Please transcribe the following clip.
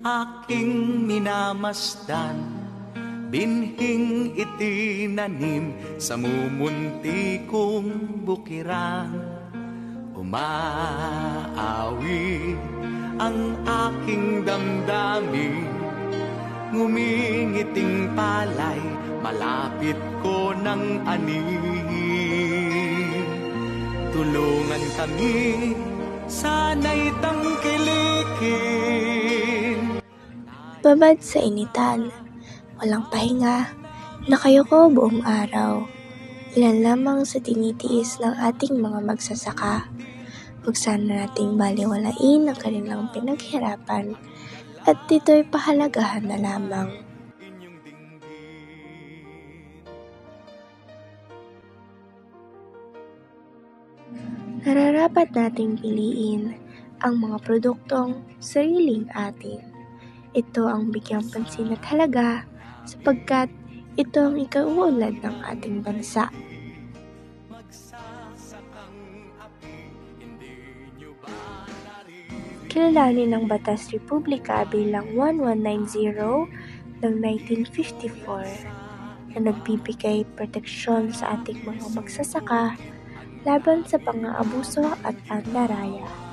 Aking minamasdan, binhing itinanim sa mumunti kong bukiran. Umaawi ang aking damdamin, ngumingiting palay, malapit ko ng anin. Tulungan kami, sana'y tangkilikin. Babad sa initan, walang pahinga, nakayuko buong araw. Ilan lamang sa tinitiis ng ating mga magsasaka. Huwag sana nating baliwalain ang kanilang pinaghirapan at ito'y pahalagahan na lamang. Nararapat nating piliin ang mga produktong sariling atin. Ito ang bigyang pansin at halaga sapagkat ito ang ikauunlad ng ating bansa. Kilalanin ng Batas Republika bilang 1190 ng 1954 na nagbibigay proteksyon sa ating mga magsasaka laban sa pang-aabuso at pandaraya.